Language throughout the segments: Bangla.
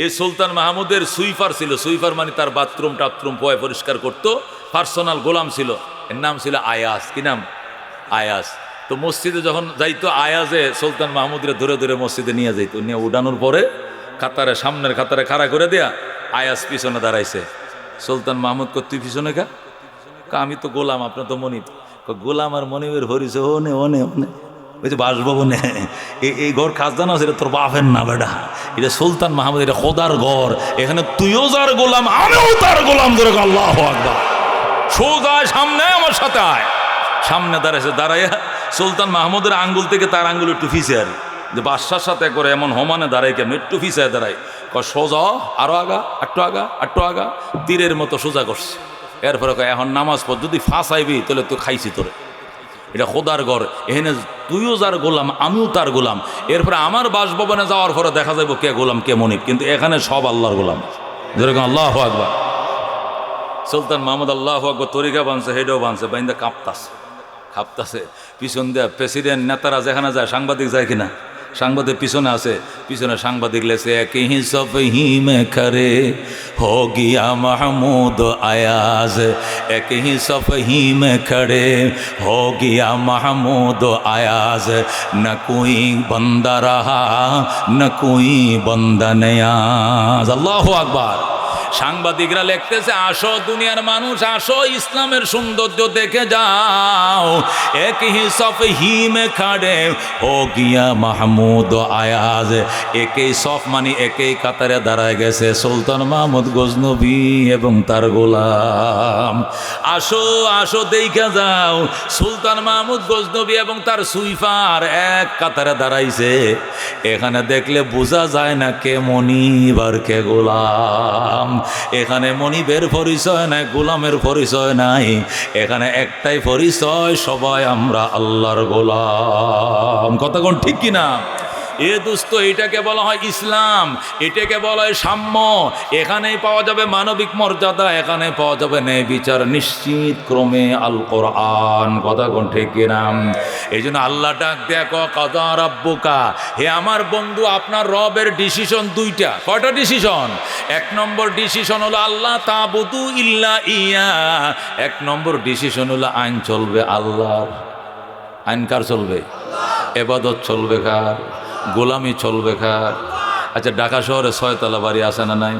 এই সুলতান মাহমুদের সুইপার ছিল, সুইপার মানে তার বাথরুম টাথরুম পয় পরিষ্কার করতো, পার্সোনাল গোলাম ছিল, এর নাম ছিল আয়াস। কি নাম? আয়াস। তো মসজিদে যখন যাইতো আয়াজে সুলতান মাহমুদরে ধরে ধরে মসজিদে নিয়ে যাইতো, নিয়ে উঠানোর পরে কাতারে সামনের কাতারে খাড়া করে দেয়া আয়াস পিছনে দাঁড়াইছে। সুলতান মাহমুদ কো তুই পিছনে কা? আমি তো গোলাম, আপনার তো মনিব। গোলাম আর মনিবের হরিছে ওনে ওনে ওনে ওই যে বাসভবনে এই ঘর খাজদানা আছে, এটা তোর বাপের না বেটা, এটা সুলতান মাহমুদ, এটা খোদার ঘর, এখানে তুইও যার গোলাম আমিও তার গোলাম। ধরে আল্লাহু আকবার। সোজা সামনে আমার সাথে আয়। সামনে দাঁড়াইছে, দাঁড়াইয়া সুলতান মাহমুদের আঙ্গুল থেকে তার আঙ্গুল একটু ফিসে আর যে বাদশার সাথে করে এমন হমানে দাঁড়াই কেমন একটু ফিসায় দাঁড়ায়, সোজা আরো আগা একটু আগা একটু আগা, তীরের মতো সোজা করছে। এরপরে এখন নামাজ পড়, যদি ফাঁসাইবি তাহলে তুই খাইছি তোরে, এটা খোদার ঘর, এখানে তুইও যার গোলাম আমিও তার গোলাম। এরপরে আমার বাসভবনে যাওয়ার পরে দেখা যাবো কে গোলাম কে মনিব, কিন্তু এখানে সব আল্লাহর গোলাম। যেরকম আল্লাহু আকবার। সুলতান মাহমুদ আল্লাহু আকবার তরিকা বানছে, হেডেও বানছে, বাইন্দা কাঁপতাছে। পিছন দেয়া প্রেসিডেন্ট নেতারা যেখানে যায়, সাংবাদিক যায় কিনা, সাংবাদিক পিছনে আছে, পিছনে সাংবাদিক লেছে একই সব হিমে খরে হো গিয়া মাহমুদ আয়াজ, একই সব হিমে খড়ে হো গিয়া মাহমুদ আয়াজ, না কোই বন্দা রাহা না কোই বন্দা নয়াজ। আল্লাহু আকবার। সাংবাদিকরা লিখতেছে, আসো দুনিয়ার মানুষ, আসো ইসলামের সৌন্দর্য দেখে যাও, এক হি সফ হি মে খাড়ে ও গিয়া মাহমুদ আয়াজ। একই সফ মানে একই কাতারে দাঁড়ায় গেছে সুলতান মাহমুদ গজনবী এবং তার গোলাম। আসো আসো দেখে যাও, সুলতান মাহমুদ গজনবী এবং তার সুইফার এক কাতারে দাঁড়াইছে। এখানে দেখলে বোঝা যায় না কে মনিব আর কে গোলাম। এখানে মনিবের পরিচয় নাই, গোলামের পরিচয় নাই, এখানে একটাই পরিচয়, সবাই আমরা আল্লাহর গোলাম। কথা কোন ঠিক কিনা? এ দোস্ত, এটাকে বলা হয় ইসলাম, এটাকে বলা হয় সাম্য। এখানেই পাওয়া যাবে মানবিক মর্যাদা, এখানে পাওয়া যাবে ন্যায় বিচার নিশ্চিত ক্রমে আল কোরআন। কথা কোন ঠিক কিনা? এই জন্য আল্লাহ ডাক দেখো কাযা রাব্বুকা, হে আমার বন্ধু, আপনার রবের ডিসিশন দুইটা। কয়টা ডিসিশন? এক নম্বর ডিসিশন হলো আল্লাহ তাবুদু ইল্লা ইয়া। এক নম্বর ডিসিশন হলো আইন চলবে আল্লাহর। আইন কার চলবে? ইবাদত চলবে কার? গোলামি চলবে কার? আচ্ছা, ঢাকা শহরে 6 তলা বাড়ি আছে না নাই?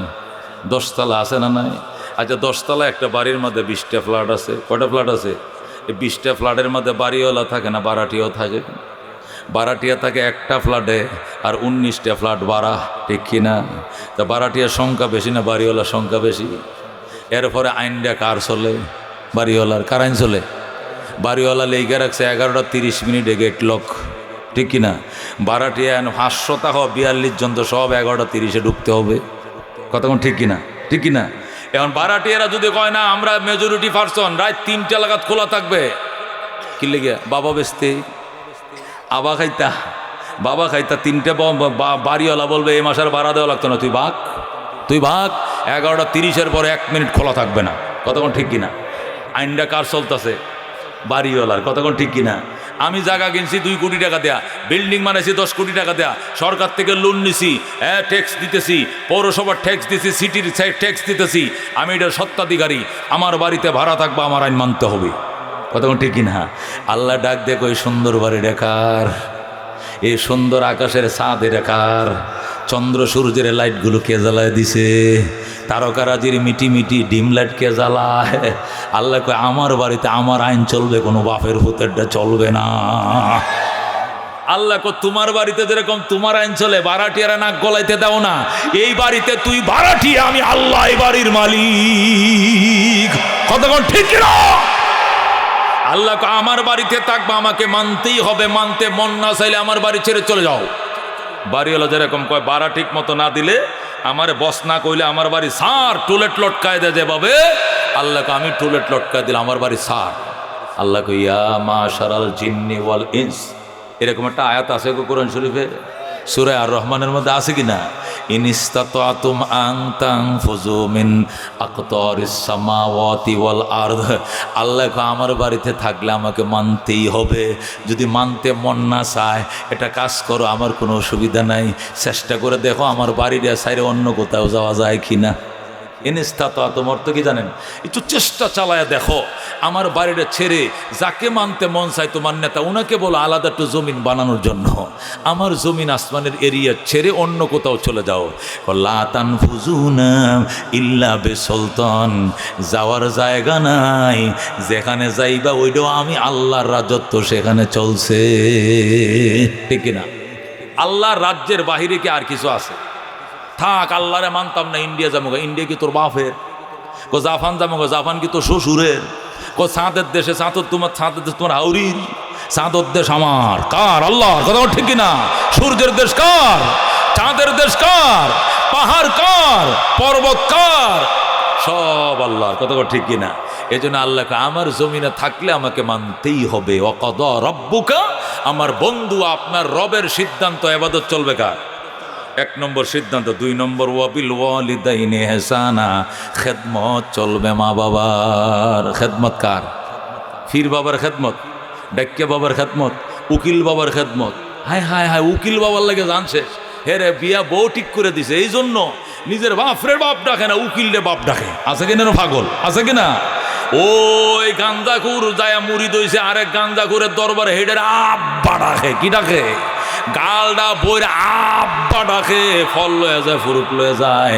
10 তলা আছে না নাই? আচ্ছা, 10 তলা একটা বাড়ির মধ্যে 20টা ফ্ল্যাট আছে। কয়টা ফ্ল্যাট আছে? এই 20টা ফ্ল্যাটের মধ্যে বাড়িওয়ালা থাকে না, ভাড়াটিয়াও থাকে। ভাড়াটিয়া থাকে একটা ফ্ল্যাটে, আর 19টা ফ্ল্যাট ভাড়া, ঠিক কিনা? তা ভাড়াটিয়ার সংখ্যা বেশি না বাড়িওয়ালার সংখ্যা বেশি? এরপরে আইনটা কার চলে? বাড়িওয়ালার। কার আইন চলে? বাড়িওয়ালা লেগে রাখছে 11টা 30 মিনিটে গেট লক, ঠিক কিনা? ভাড়াটিয়া 500 টাকা 42 জন, তো সব 11টা 30-এ ঢুকতে হবে। কতক্ষণ ঠিক কিনা? ঠিক কিনা? এখন ভাড়াটিয়ারা যদি কয় না আমরা মেজরিটি পারসন, রাত 3টা লাগাত খোলা থাকবে, কি লেগে? বাবা বেচতে, আবা খাইতা, বাবা খাইতা 3টে বাড়িওয়ালা বলবে এই মাসের ভাড়া দেওয়া লাগতো না, তুই ভাগ, তুই ভাগ। 11টা 30-এর পরে 1 মিনিট খোলা থাকবে না। কতক্ষণ ঠিক কিনা? আইনটা কার চলতেছে? বাড়িওয়ালার। কতক্ষণ ঠিক কিনা? আমি জায়গা কিনছি 2 কোটি টাকা দেয়া, বিল্ডিং বানাইছি 10 কোটি টাকা দেয়া, সরকার থেকে লোন নিছি, ট্যাক্স দিতেছি, পৌরসভার ট্যাক্স দিতেছি, সিটির ট্যাক্স দিতেছি, আমি এটার সত্ত্বাধিকারী, আমার বাড়িতে ভাড়া থাকবে, আমার আইন মানতে হবে। কতক্ষণ ঠিক কিনা? আল্লাহ ডাক দেখো, এই সুন্দর বাড়ি রেখার, এই সুন্দর আকাশের ছাদ রেখার, চন্দ্র সূর্যের লাইটগুলো কে জ্বালায় দিছে, তারকারাজির মিটি মিটি ডিম লাইট কে জ্বালায়? আল্লাহ কয় আমার বাড়িতে আমার আইন চলবে, কোনো বাপের ভূতেরটা চলবে না। আল্লাহ কয় তোমার বাড়িতে যেরকম তোমার আইন চলে, ভাড়াটিয়ারা নাক গলাইতে দাও না। এই বাড়িতে তুই ভাড়াটিয়া, আমি আল্লাহ এই বাড়ির মালিক। কতক্ষণ ঠিক না? আল্লাহ আমার বাড়িতে থাকবে, আমাকে মানতেই হবে, মানতে মন না চাইলে আমার বাড়ি ছেড়ে চলে যাও। বাড়িওয়ালা যেরকম কয় ভাড়া ঠিক মতো না দিলে, আমারে বস না কইলে আমার বাড়ি সার, টুলেট লটকায় দেয় যেভাবে, আল্লাহকে আমি টুলেট লটকায় দিলাম, আমার বাড়ি সার। আল্লাহ কইয়া মাশারাল জিন্নি ওয়াল ইনস, এরকম একটা আয়াত আছে কোরআন শরীফে। সূরা আর রহমানের মধ্যে আছে কি না? ইনিস্তাতাতুম আন তানফুযু মিন আকতারিস সামাওয়াতি ওয়াল আরদ। আল্লাহ আমার বাড়িতে থাকলে আমাকে মানতেই হবে। যদি মানতে মন না চায়, এটা কাজ করো, আমার কোনো অসুবিধা নাই। চেষ্টা করে দেখো আমার বাড়িটা সাইরে অন্য কোথাও যাওয়া যায় কি না। ইনিস্তাতাতুম অর্থ কি জানেন? একটু চেষ্টা চালায় দেখো আমার বাড়িটা ছেড়ে যাকে মানতে মন চাই তোমার নেতা, ওনাকে বলো আলাদা একটু জমিন বানানোর জন্য। আমার জমিন আসমানের এরিয়া ছেড়ে অন্য কোথাও চলে যাও। লা তানফুজুনা ইল্লা বিসুলতান, যাওয়ার জায়গা নাই, যেখানে যাইবা ওইটাও আমি আল্লাহর রাজত্ব সেখানে চলছে, ঠিক না? আল্লাহর রাজ্যের বাহিরে কি আর কিছু আছে? থাক, আল্লাহরে মানতাম না, ইন্ডিয়া যাবো। ইন্ডিয়া কি তোর বাপের? কো জাপান যাবো, জাপান কি তোর শ্বশুরের? কো চাঁদের দেশে, চাঁদর তোমার, চাঁদের দেশ তোমার হাউরির, চাঁদর দেশ আমার কার? আল্লাহর। কথা ঠিক কিনা? সূর্যের দেশ কার? চাঁদের দেশ কার? পাহাড় কার? পর্বত কার? সব আল্লাহর। কথা ঠিক কিনা? এই জন্য আল্লাহকে আমার জমিনে থাকলে আমাকে মানতেই হবে। ওয়াকাদা রাব্বুকা, আমার বন্ধু আপনার রবের সিদ্ধান্ত, ইবাদত চলবে কার? এক নম্বর সিদ্ধান্ত। দুই নম্বর ওয়াবিল ওয়ালিদাইনি ইহসানা, খেদমত চলবে মা বাবার। খেদমত কার? ফির বাবার খেদমত, ডাক্কে বাবার খেদমত, উকিল বাবার খেদমত। হায় হায় হায়, উকিল বাবার লাগে জানছে হে রে, বিয়া বউ ঠিক করে দিছে, এই জন্য নিজের বাপরে বাপ ডাকে না, উকিল রে বাপ ডাকে। আছে কিনা পাগল? আছে কিনা? ওই গাঞ্জাখুর যায় মুড়িদ হইছে, আরেক গাঞ্জাখুরের দরবারে হেডের আব্বা ডাকে। কি ডাকে? গালডা বইরে আব্বা ডাকে। ফল লয়ে যায়, ফুরুট লয়ে যায়।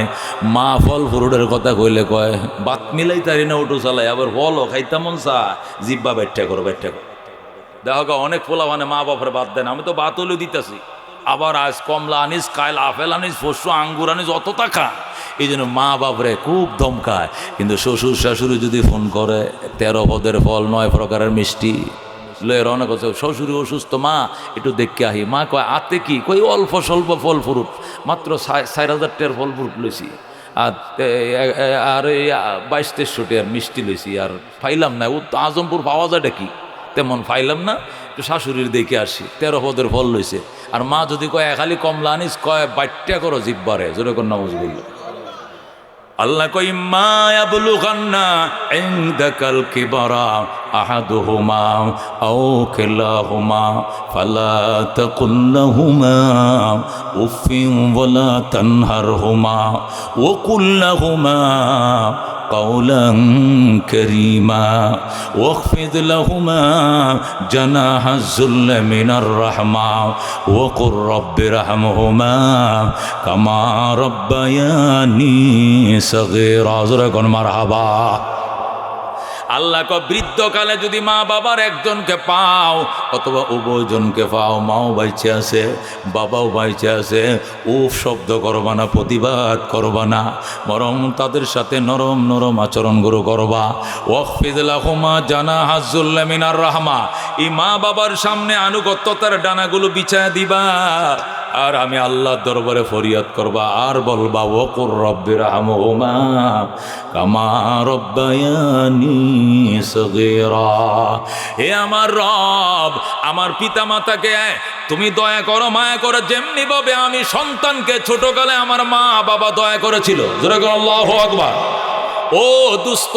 মা ফল ফুরুটের কথা কইলে কয় বাত মিলাই তারি না, উঠো চালাই। আবার ফলও খাইতে মন চা, জিব্বা ব্যাঠা করো, ব্যাঠা করো। দেখো অনেক পোলা মানে মা বাপের বাদ দেন, আমি তো বাত হলেও দিতেছি। আবার আজ কমলা আনিস, কাল আপেল আনিস, পরশু আঙ্গুর আনিস, অত টাকা। এই জন্য মা বাপরে খুব ধমকায়। কিন্তু শ্বশুর শাশুড়ি যদি ফোন করে, 13 পদের ফল, 9 প্রকারের মিষ্টি লয়ে রওনা করছে। শ্বশুরি অসুস্থ, মা একটু দেখে আহি। মা কয় আতে কি? কই অল্প স্বল্প ফল ফুরুট, মাত্র 4,000 টাকার ফল ফুরুট লইছি, আর 22-2300 টাকার মিষ্টি লইছি, আর ফাইলাম না। ও আজমপুর পাওয়া যায় কি তেমন ফাইলাম না, একটু শাশুড়ির দেখে আসি। 13 পদের ফল লইছে। আর মা যদি কয় খালি কমলা আনিস, কয় বাইটটা করো জিব্বারে, জোরে কর নাউজ বলল। আল্লাহ কই মা ইয়াবলুগান্না ইনদাকাল কিবারা আহাদুহুমা আও কিলাহুমা ফালা তাকুল লাহুমা উফিন ওয়ালা তানহারহুমা ওয়া কুল লাহুমা قولا كريما واخفض لهما جناح الذل من الرحمة وقل رب ارحمهما كما ربياني صغيرا زركن مرحبا। আল্লাহ ক বৃদ্ধকালে যদি মা বাবার একজনকে পাও অথবা উভয়জনকে পাও, মাও বাইচে আছে, বাবাও বাইচে আছে, উফ শব্দ করবা না, প্রতিবাদ করবা না, বরং তাদের সাথে নরম নরম আচরণ গুলো করবা। ওয়াকফিদ লাহুমা জানাহাজ যুল্লি মিনার রাহমা, এই মা বাবার সামনে আনুগত্যতার ডানাগুলো বিছায়া দিবা। আর আমি আল্লাহর দরবারে ফরিয়াদ করবা, আর বলবা ওয়াকুর রব্বিরহামহুমা কামা রব্বায়ানি সগীরা। হে আমার রব, আমার পিতা মাতাকে তুমি দয়া করো, মায়া করো, যেমনি ভাবে আমি সন্তানকে ছোটকালে আমার মা বাবা দয়া করেছিল। জোরে বলো আল্লাহু আকবার। ও দুস্ত,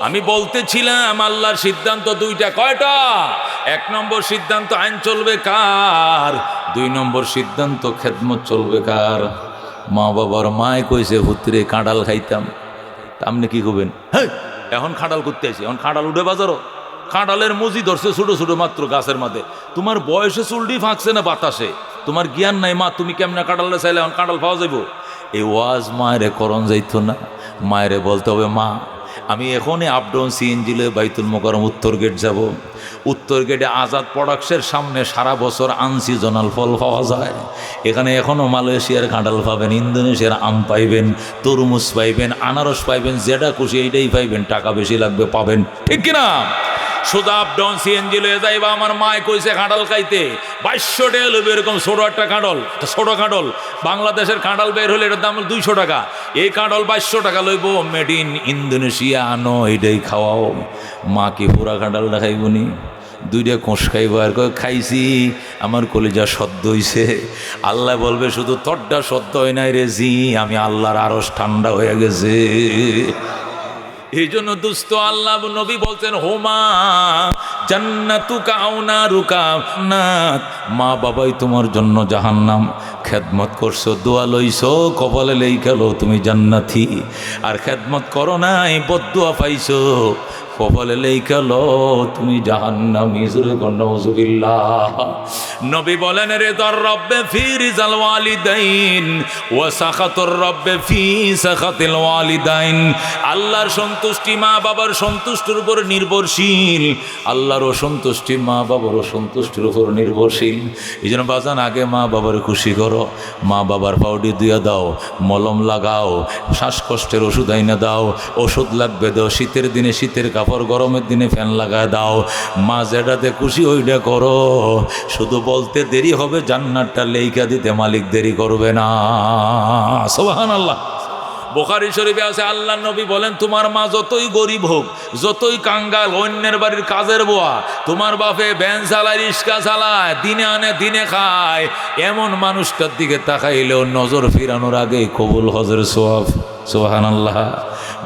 আমি বলতেছিলাম আল্লাহর সিদ্ধান্ত দুইটা। কয়টা? 1 নম্বর সিদ্ধান্ত আইন চলবে কার? 2 নম্বর সিদ্ধান্ত খেদমত চলবে কার? মা বাবার। মায় কইছে হুতরে কাঁঠাল খাইতাম, তা আপনি কি করবেন? হ্যাঁ এখন খাঁড়াল করতে আসি, এখন খাঁড়াল উঠে বাজারও। খাঁড়ালের মজি ধরছে ছোটো ছোটো মাত্র গাছের মাঝে। তোমার বয়সে চুলটি ফাঁকছে না বাতাসে, তোমার জ্ঞান নাই। মা তুমি কেমনে কাঁঠালে চাইলে এখন কাঁঠাল পাওয়া যাইব? এই ওয়াজ মায়েরে করণ যাইতো না। মায়েরে বলতে হবে মা আমি এখনই আপডাউন সিএনজি লয়ে বাইতুল মোকাররম উত্তর গেট যাব। উত্তর গেটে আজাদ প্রোডাক্টসের সামনে সারা বছর আনসিজনাল ফল পাওয়া যায়। এখানে এখনও মালয়েশিয়ার কাঁঠাল পাবেন, ইন্দোনেশিয়ার আম পাইবেন, তরমুজ পাইবেন, আনারস পাইবেন, যেটা খুশি এইটাই পাইবেন। টাকা বেশি লাগবে, পাবেন, ঠিক কিনা? সোজা আপডাউন সিএনজি লয়ে যাইবা। আমার মায় কইছে কাঁঠাল খাইতে 2200 টাকা লইবে, এরকম ছোট একটা কাঁঠাল। ছোট কাঁঠাল বাংলাদেশের কাঁঠাল বের হলে এটার দাম 200 টাকা। এই কাঁঠাল 2200 টাকা লইব, মেড ইন ইন্দোনেশিয়া, আনো এইটাই খাওয়াও। মা কি পুরা কাঁঠাল দেখাইবনি? দুইটা কোষ খাইব আর খাইছি, আমার কলিজা সদ্য হইছে। আল্লাহ বলবে শুধু তোরটা সদ্য হয় নাই রে জি, আমি আল্লাহর আরশ ঠান্ডা হয়ে গেছে। এই জন্য দুস্থ আল্লাহ নবী বলছেন হোমা জান্নাতুকা আও নারুকা নাত, মা বাবাই তোমার জন্য জাহান্নাম। খেদমত করছো, দোয়া লইছো, কপালে লেইখালো তুমি জান্নাতি। আর খেদমত করো নাই, বদদুয়া পাইছো, কপালে লেইখালো তুমি জাহান্নামী। জোরে কর নাউযুবিল্লাহ। নবী বলেন রিদার রব্বে ফি রিজাল ওয়ালিদাইন ওয়া সাখাতুর রব্বে ফি সাখাতিল ওয়ালিদাইন। আল্লাহর সন্তুষ্টি মা বাবার সন্তুষ্টির উপর নির্ভরশীল, আল্লাহর অসন্তুষ্টি মা বাবার অসন্তুষ্টির উপর নির্ভরশীল। এই জন্য বাজান আগে মা বাবার খুশি করো, মা বাবার পাউডি দিয়ে দাও, মলম লাগাও, শ্বাসকষ্টের ওষুধ আইনা দাও, ওষুধ লাগবে দাও, শীতের দিনে শীতের কাপড়, গরমের দিনে ফ্যান লাগায় দাও। মা যেটাতে খুশি ওইটা করো, শুধু বলতে দেরি হবে, জান্নাতটা লেইখা দিতে মালিক দেরি করবে না। সুবহানাল্লাহ। বুখারী শরীফে আছে আল্লাহ নবী বলেন তোমার মা যতই গরিব হোক, যতই কাঙ্গাল, অন্যের বাড়ির কাজের বুয়া, তোমার বাপে ভ্যান চালায়, রিক্সা চালায়, দিনে আনে দিনে খায়, এমন মানুষটার দিকে তাকাইলেও নজর ফিরানোর আগে কবুল হজের সওয়াব। সুবহানাল্লাহ।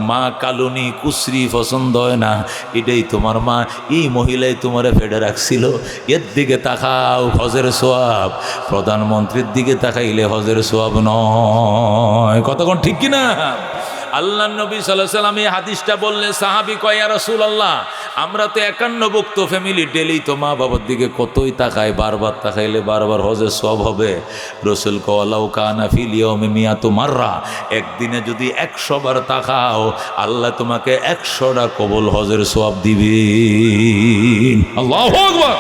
মা কালুনি কুসরি পছন্দ হয় না, এটাই তোমার মা, এই মহিলাই তোমারে ফেডে রাখছিল, এর দিকে তাকাও হজের সোয়াব। প্রধানমন্ত্রীর দিকে তাকাইলে হজের সোয়াব নয়। কতক্ষণ ঠিক কিনা? আল্লাহ নবী সাল্লাল্লাহু আলাইহি সাল্লাম এই হাদিসটা বললে সাহাবী কয় ইয়া রাসূলুল্লাহ, আমরা তো 51 ভুক্ত ফ্যামিলি, ডেলি তো মা বাবার দিকে কতই তাকাই, বারবার তাকাইলে বারবার হজের সওয়াব হবে। রাসূল কয় লাউ কানা ফিল ইয়াউমি মিয়াতু মাররা, একদিনে যদি 100 বার তাকাও আল্লাহ তোমাকে 100টা কবুল হজের সওয়াব দিবেন। আল্লাহু আকবার।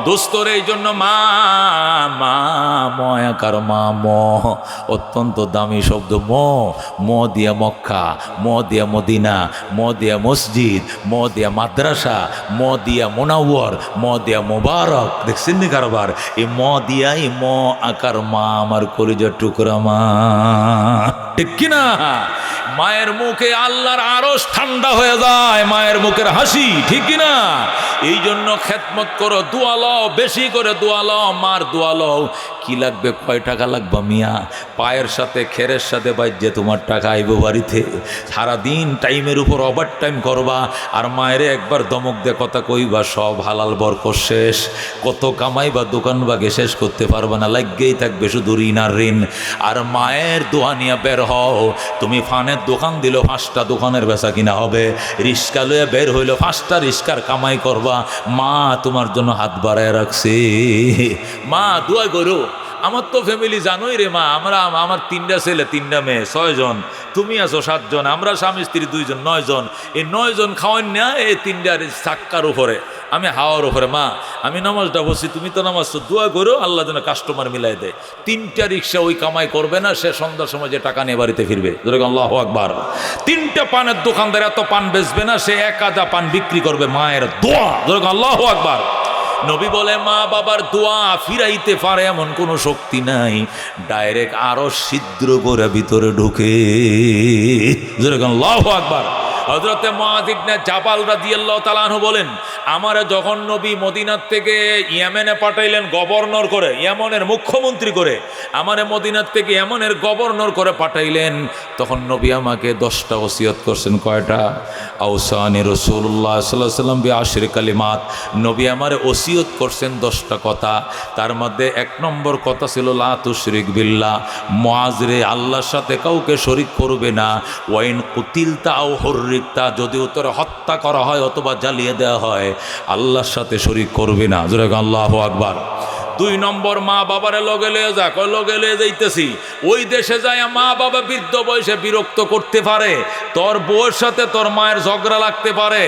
দোস্তর এই জন্য মা মা ময়াকার মা, ম অত্যন্ত দামি শব্দ। ম দিয়া মক্কা, ম দিয়া মদিনা, ম দিয়া মসজিদ, ম দিয়া মাদ্রাসা, ম দিয়া মুনাওয়ার, ম দিয়া মোবারক। দেখছেন নি কারবার? এই ম দিয়া, এই ম আকার মা, আমার কলিজার টুকরা মা, ঠিক কিনা? মায়ের মুখে আল্লাহর আরশ ঠান্ডা হয়ে যায়, মায়ের মুখের হাসি, ঠিক কিনা? এই জন্য খেদমত করো, দোয়া লও, বেশি করে দোয়া লও, মার দোয়া লও। কি লাগবে? কয় টাকা লাগবে মিয়া? পায়ের সাথে খেরের সাথে বাইজে তোমার টাকা আইব বাড়িতে। সারাদিন টাইমের উপর ওভার টাইম করবা, আর মায়েরে একবার দমক দিয়ে কথা কইবা, সব হালাল বরকত শেষ। কত কামাইবা, দোকান বাগে শেষ করতে পারবা না, লাগেই থাকবে শুধু ঋণ আর ঋণ। আর মায়ের দোয়া নিয়ে বের হও। তুমি ফানের দোকান দিল, 5টা দোকানের বেচা কিনা হবে। রিস্কা লয়ে বের হইল, 5টা রিস্কার কামাই করবা। মা তোমার জন্য হাত বাড়ায় রাখছে। মা দোয়া করো। আমার তো ফ্যামিলি জানোই রে মা, আমার 3টা ছেলে 3টা মেয়ে, 6 জন, তুমি আছো 7 জন, আমরা স্বামী স্ত্রী 2 জন, 9 জন। এই 9 জন খাওয়ান না, এই 3টার চাক্কার উপরে, আমি হাওয়ার উপরে। মা আমি নামাজটা বসি, তুমি তো নামাজ, দোয়া করো আল্লাহ যেন কাস্টমার মিলাই দেয়। 3টা রিক্সা ওই কামাই করবে না, সে সন্ধ্যার সময় যে টাকা নিয়ে বাড়িতে ফিরবে। যেরকম আল্লাহু আকবার। 3টা পানের দোকানদার এত পান বেচবে না, সে 1 আধা পান বিক্রি করবে মায়ের দোয়া। যেরকম আল্লাহু আকবার। নবী বলে মা বাবার দোয়া ফিরাইতে পারে এমন কোনো শক্তি নাই, ডাইরেক্ট আরো ছিদ্র করে ভিতরে ঢুকে। যেরকম আল্লাহু আকবার। হযরতে মুআয ইবনে জাবাল রাদিয়াল্লাহু তাআলা আনহু বলেন, আমারে যখন নবী মদিনার থেকে ইয়েমেনে পাঠাইলেন গভর্নর করে, ইয়েমেনের মুখ্যমন্ত্রী করে, আমারে মদিনার থেকে ইয়েমেনের গভর্নর করে পাঠাইলেন, তখন নবী আমাকে 10টা ওসিয়ত করছেন। কয়টা? আওসানি রাসূলুল্লাহ সাল্লাল্লাহু আলাইহি ওয়াসাল্লাম বিআশরি কালিমাত। নবী আমারে ওসিয়ত করছেন 10টা কথা। তার মধ্যে 1 নম্বর কথা ছিল লা তুশরিক বিল্লাহ, মুআয রে আল্লাহর সাথে কাউকে শরীক করবে না। ওয়াইন কুতিলতা আও হুররিকতা, যদি তোরে হত্যা করা হয় অথবা জ্বালিয়ে দেওয়া হয়, আল্লাহর সাথে শরীক করবে না। জোরে আল্লাহু আকবার। 2 নম্বর মা বাবারে লগে লয়ে যা, কয় লগে লয়ে যাইতেছি। ওই দেশে যায় মা বাবা বৃদ্ধ বয়সে বিরক্ত করতে পারে, তোর বউয়ের সাথে তোর মায়ের ঝগড়া লাগতে পারে,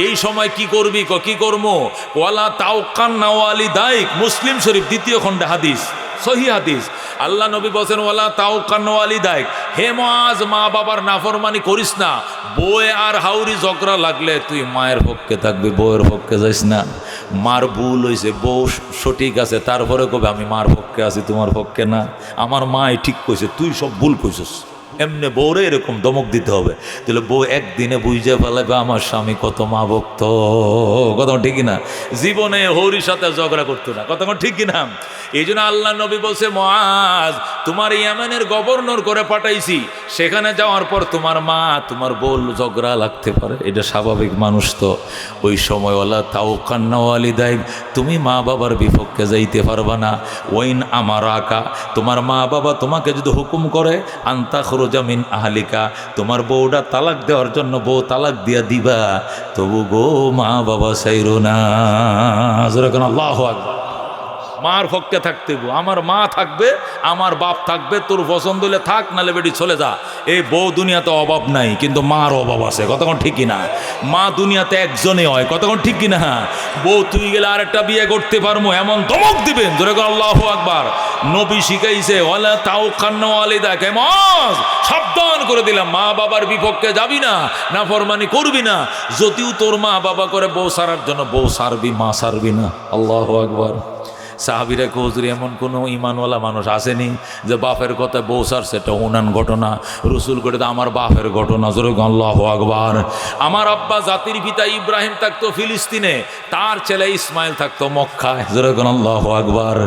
এই সময় কি করবি? কি করবো? ওয়ালা তাওকান্না ওয়ালিদাইক, মুসলিম শরীফ 2য় খণ্ডে হাদিস, সহি হাদিস। আল্লাহ নবী বলেন ওয়ালা তাওকান্না ওয়ালিদাইক, হে মুআয মা বাবার নাফরমানি করিস না। বউয়ে আর হাউরি ঝগড়া লাগলে তুই মায়ের পক্ষে থাকবি, বউয়ের পক্ষে যাইস না। মার ভুল হয়েছে, বউ সঠিক আছে, তারপরে কবে আমি মার পক্ষে আছি, তোমার পক্ষে না। আমার মাই ঠিক কইছে, তুই সব ভুল কইছস। এমনি বউরে এরকম দমক দিতে হবে, তাহলে বউ একদিনে বুঝে ফেলাবে আমার স্বামী কত মা ভক্ত। কতক্ষণ ঠিক কিনা? জীবনে হরির সাথে ঝগড়া করতো না। কতক্ষণ ঠিক কিনা? এই জন্য আল্লাহ নবী বলছে, মুআজ তোমার ইয়ামানের গভর্নর করে পাঠাইছি, সেখানে যাওয়ার পর তোমার মা তোমার বউ ঝগড়া লাগতে পারে, এটা স্বাভাবিক মানুষ। তো ওই সময় ওলা তাও কান্না ওয়ালিদাই, তুমি মা বাবার বিপক্ষে যাইতে পারবা না। ওইন আমার আকা, তোমার মা বাবা তোমাকে যদি হুকুম করে আন্তা খরুজা মিন আহলিকা, তোমার বউটা তালাক দেওয়ার জন্য বউ তালাক দিয়া দিবা, তবু গো মা বাবা চাইরো না। যেরকম আল্লাহু আকবার, মার পক্ষে থাকতে গো, আমার মা থাকবে, আমার বাপ থাকবে, তোর পছন্দ হলে থাক, নালে বেটি চলে যা। এই বউ দুনিয়াতে অভাব নাই, কিন্তু মার অভাব আছে। কতক্ষণ ঠিক কিনা? মা দুনিয়াতে একজনই হয়। কতক্ষণ ঠিক কিনা? বউ তুই গেলে আরেকটা বিয়ে করতে পারবো, এমন ধমক দিবেন। যেরকম আল্লাহু আকবার, নবী শিখাইছে ওয়ালা তাও কান্না ওয়ালিদা, কেমন সাবধান করে দিলাম, মা বাবার বিপক্ষে যাবি না, নাফরমানি করবি না। যদিও তোর মা বাবা করে বউ সারার জন্য, বউ সারবি, মা সারবি না। আল্লাহু আকবার। সাহাবিরা হুজুর এমন কোনো ইমানওয়ালা মানুষ আসেনি যে বাপের কথা বউ সারছে, এটা উনান ঘটনা। রসুল করে তো আমার বাপের ঘটনা। যেরকম আল্লাহু আকবার। আমার আব্বা জাতির পিতা ইব্রাহিম থাকতো ফিলিস্তিনে, তার ছেলে ইসমাইল থাকতো মক্কায়। যেরকম আল্লাহু আকবার।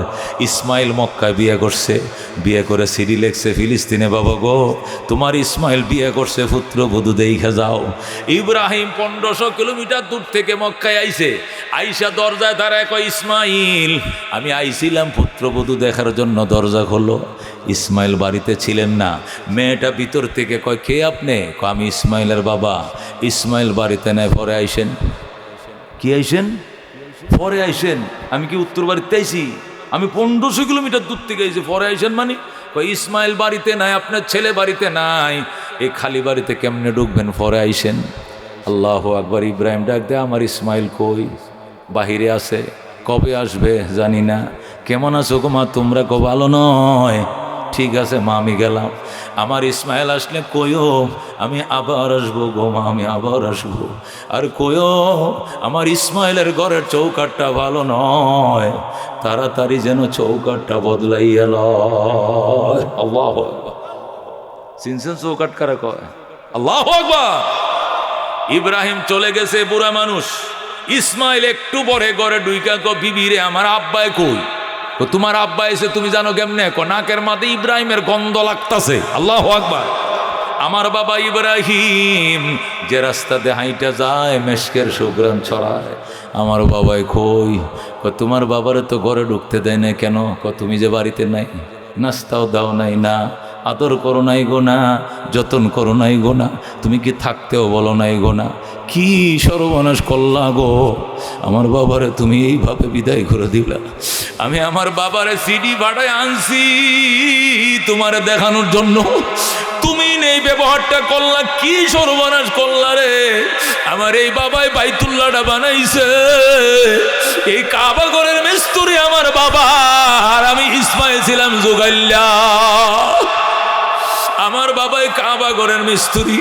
ইসমাইল মক্কায় বিয়ে করছে, বিয়ে করে সিডি লেখছে ফিলিস্তিনে, বাবা গো তোমার ইসমাইল বিয়ে করছে, পুত্রবধূ দেখে যাও। ইব্রাহিম 1500 কিলোমিটার দূর থেকে মক্কায় আইছে, আইসা দরজায় দাঁড়ায় কয়, ইসমাইল আমি আইছিলাম পুত্রবধূ দেখার জন্য, দরজা খোলো। ইসমাইল বাড়িতে ছিলেন না। মেয়েটা ভিতর থেকে কয়, কে আপনি? আমি ইসমাইলের বাবা। ইসমাইল বাড়িতে নেয়, পরে আইসেন। কি আইসেন? পরে আইসেন। আমি কি উত্তর বাড়িতে আইছি? আমি 1500 কিলোমিটার দূর থেকে আইছি, পরে আইসেন মানে? কয় ইসমাইল বাড়িতে নাই, আপনার ছেলে বাড়িতে নাই, এই খালি বাড়িতে কেমনে ঢুকবেন? পরে আইসেন। আল্লাহু আকবার। ইব্রাহিম ডাক দেয়, আমার ইসমাইল কই? বাহিরে আছে। কবে আসবে জানি না। কেমন আছো গো মা তোমরা? গো ভালো নয়। ঠিক আছে মা, আমি গেলাম। আমার ইসমাইল আসলে কইও আমি আবার আসবো গো মা, আমি আবার আসবো। আর কইও আমার ইসমাইলের ঘরের চৌকাটটা ভালো নয়, তাড়াতাড়ি যেন চৌকাটটা বদলাইয়া লয়। আল্লাহু আকবার। চিনছেন চৌকাট কারা কয়? আল্লাহু আকবার। ইব্রাহিম চলে গেছে, বুড়া মানুষ। ইসমাইল একটু পরে ঘরে ডুইকা কো, বিবি রে আমার আব্বাই কই? তোমার আব্বা এসে তুমি জানো কেমনে? নাকের মাঝে ইব্রাহিমের গন্ধ লাগতাছে। আল্লাহু আকবার। আমার বাবা ইব্রাহিম যে রাস্তাতে হাইটা যায় মেশকের সুগ্রাণ ছড়ায়, আমার বাবাই কই? তোমার বাবারে তো ঘরে ঢুকতে দেয় না কেন? তুমি যে বাড়িতে নাই, নাস্তাও দাও নাই, না আদর করো নাই গো, না যতন করো নাই গো, না তুমি কি থাকতেও বলো নাই গো, না কি সর্বনাশ করলা গো আমার বাবারে, তুমি এইভাবে বিদায় করে দিলা। আমি আমার বাবারে সিডি ভাড়ায় আনছি তোমারে দেখানোর জন্য, তুমি নেই ব্যবহারটা করলা, কি সর্বনাশ করলা রে। আমার এই বাবাই বাইতুল্লাহটা বানাইছে, এই কাবা ঘরের মিস্ত্রি আমার বাবা, আর আমি ইসমাইল ছিলাম জোগাইল্লা। আমার বাবাই কাবা ঘরের মিস্ত্রি,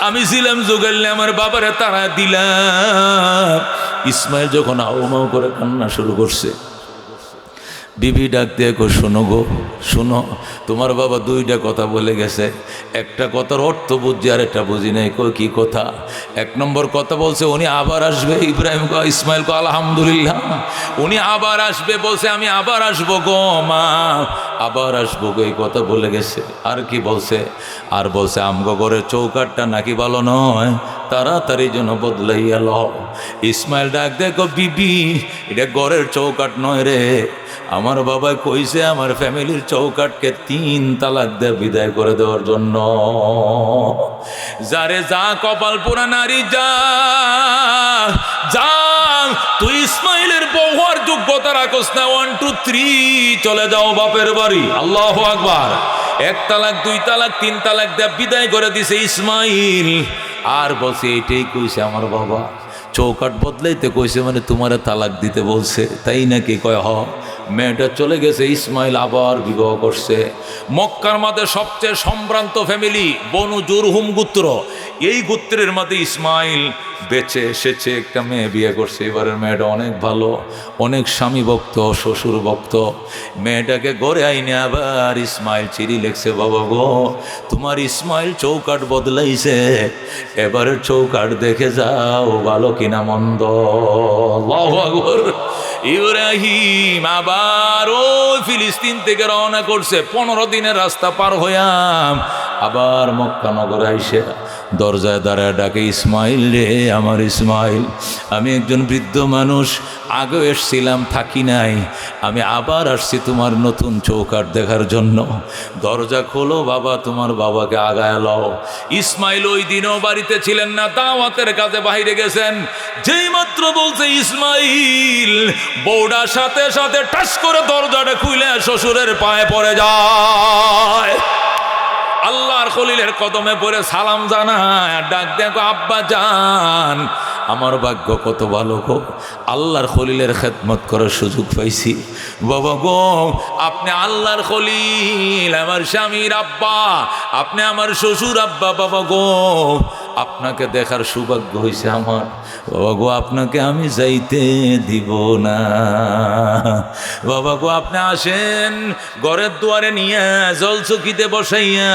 আমি ছিলাম জোগাইল্লা, আমার বাবারে তারা দিলাম। ইসমাইল যখন আউমাউ করে কান্না শুরু করছে, বিবি ডাক দিয়ে কো, শোনো গো শোনো, তোমার বাবা দুইটা কথা বলে গেছে, একটা কথার অর্থ বুঝছি আর একটা বুঝি নাই। কো কি কথা? এক নম্বর কথা বলছে উনি আবার আসবে। ইব্রাহিম কো, ইসমাইল কো আলহামদুলিল্লাহ, উনি আবার আসবে বলছে, আমি আবার আসবো গো মা, আবার আসবো গো, এই কথা বলে গেছে। আর কি বলছে? আর বলছে আমগো ঘরের চৌকাটটা নাকি ভালো নয়, তাড়াতাড়ি যেন বদলাইয়া লও। ইসমাইল ডাক দেখো, বিবি এটা ঘরের চৌকাট নয় রে, আমার বাবা কইছে আমার ফ্যামিলির চৌকাটকে 3 তালাক দিয়ে বিদায় করে দেওয়ার জন্য। যারে যা কপাল পোড়া নারী, যা যা, তুই ইসমাইলের বউ হওয়ার যোগ্যতা রাখস না, 1 2 3 চলে যাও বাপের বাড়ি। আল্লাহু আকবার। 1 তালাক 2 তালাক 3 তালাক দিয়ে বিদায় করে দিছে ইসমাইল। আর বলছে এটাই কইছে আমার বাবা, চৌকাট বদলাইতে কইছে মানে তোমারে তালাক দিতে বলছে, তাই নাকি? কয় হ। মেয়েটা চলে গেছে, ইসমাইল আবার বিবাহ করছে। মক্কার মধ্যে সবচেয়ে সম্ভ্রান্ত ফ্যামিলি বনু জুরহুম গোত্র, এই গোত্রের মধ্যে ইসমাইল বেঁচে এসেছে, একটা মেয়ে বিয়ে করছে। এবারের মেয়েটা অনেক ভালো, অনেক স্বামী ভক্ত, শ্বশুর ভক্ত। মেয়েটাকে গড়ে আইনে আবার ইসমাইল চিঠি লিখছে, বাবা গো তোমার ইসমাইল চৌকাট বদলাইছে, এবারের চৌকাট দেখে যাও ভালো কিনা মন্দ। আল্লাহু আকবার। ইব্রাহিম আবার ওই ফিলিস্তিন থেকে রওনা করছে, 15 দিনের রাস্তা পার হইয়াম আবার মক্কা নগরে আইসে দরজায় দাঁড়ায় ডাকে, ইসমাইল রে আমার ইসমাইল। আমি একজন বৃদ্ধ মানুষ, আগে এসছিলাম থাকি নাই, আমি আবার আসছি তোমার নতুন চৌকাট দেখার জন্য। দরজা খোলো বাবা, তোমার বাবাকে আগায় লও। ইসমাইল ওই দিনও বাড়িতে ছিলেন না, দাওয়াতের কাজে বাইরে গেছেন। যেই মাত্র বলছে ইসমাইল, বউডার সাথে সাথে টাস করে দরজাটা খুলে শ্বশুরের পায়ে পড়ে যায়। আল্লাহর খলিলের কদমে পড়ে সালাম জানায়, ডাক দেখো আব্বা জান, আমার ভাগ্য কত ভালো গো, আল্লাহর খলিলের খেদমত করার সুযোগ পাইছি। বাবা গো আপনি আল্লাহর খলিল, আমার স্বামীর আব্বা, আপনি আমার শ্বশুর আব্বা। বাবা গো আপনাকে দেখার সৌভাগ্য হয়েছে আমার। বাবা গো আপনাকে আমি যাইতে দিব না। বাবা গো আপনি আসেন, ঘরের দুয়ারে নিয়ে জল চকিতে বসাইয়া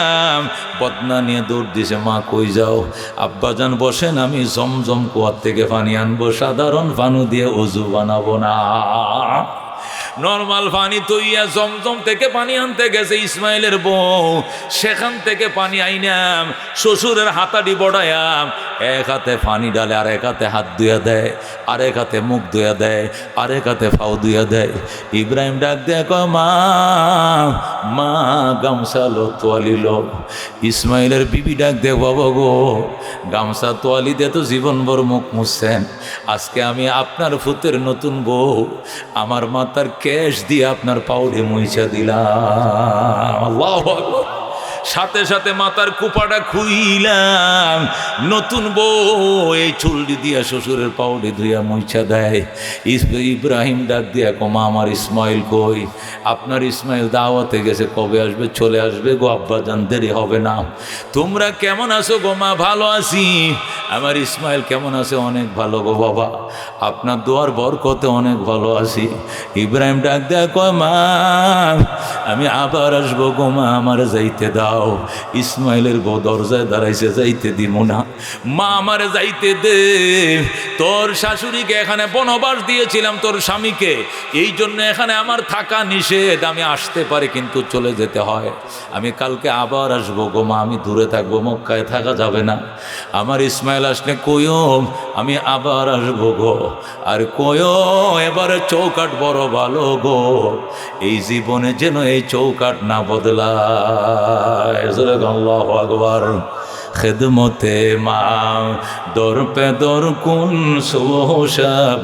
বদনা নিয়ে দৌড় দিছে, মা কই যাও? আব্বাজান বসেন, আমি জমজম কুয়ার থেকে পানি আনবো, সাধারণ পানি দিয়ে অজু বানাবো না, নর্মাল পানি তৈয়া জমজম থেকে পানি আনতে গেছে ইসমাইলের বউ। সেখান থেকে পানি আইনাম, শ্বশুরের হাতাটি বড়ায়াম, এক হাতে পানি ডালে আর এক হাতে হাত ধুয়া দেয়, আরেক হাতে মুখ ধুয়া দেয়, আরেক হাতে ফাও ধুয়া দেয়। ইব্রাহিম ডাক দেয়, কয় মা, মা গামছা লো, তোয়ালি লো। ইসমাইলের বিবি ডাক দেয়, বাবা গো গামছা তোয়ালি দিয়ে তো জীবনভর মুখ মুছছেন, আজকে আমি আপনার ফুতের নতুন বউ, আমার মাথার কেশ দিয়ে আপনার পাউডে মুইছা দিলাম। আল্লাহু আকবার। সাথে সাথে মাথার কুপাটা খুইলাম, নতুন বউ এই চুলটি দিয়া শ্বশুরের পাউডে ধুইয়া মুইছা দেয়। ইব্রাহিম ডাক দিয়া, কমা আমার ইসমাইল কই? আপনার ইসমাইল দাওয়াতে গেছে, কবে আসবে? চলে আসবে গো আব্বাজান, দেরি হবে না। তোমরা কেমন আছো গো মা? ভালো আছি। আমার ইসমাইল কেমন আছে? অনেক ভালো গো বাবা, আপনার দোয়ার বরকতে অনেক ভালো আছি। ইব্রাহিম ডাক দেয়া, কয় মা আমি আবার আসবো গো মা, আমার যাইতে দাও। ইসমাইলের বউ দরজায় দাঁড়াইছে, যাইতে দিব না। মা আমার যাইতে দে, তোর শাশুড়িকে এখানে বনবাস দিয়েছিলাম, তোর স্বামীকে, এই জন্য এখানে আমার থাকা নিষেধ। আমি আসতে পারি কিন্তু চলে যেতে হয়। আমি কালকে আবার আসবো গো মা, আমি দূরে থাকবো, মক্কায় থাকা যাবে না। আমার ইসমাইল আসলে কইও আমি আবার আসবো গো, আর কইও এবারে চৌকাট বড় ভালো গো, এই জীবনে যেন এই চৌকাট না বদলায়। আল্লাহু আকবার। খেদমতে মা দর পে দর কুন সোশব,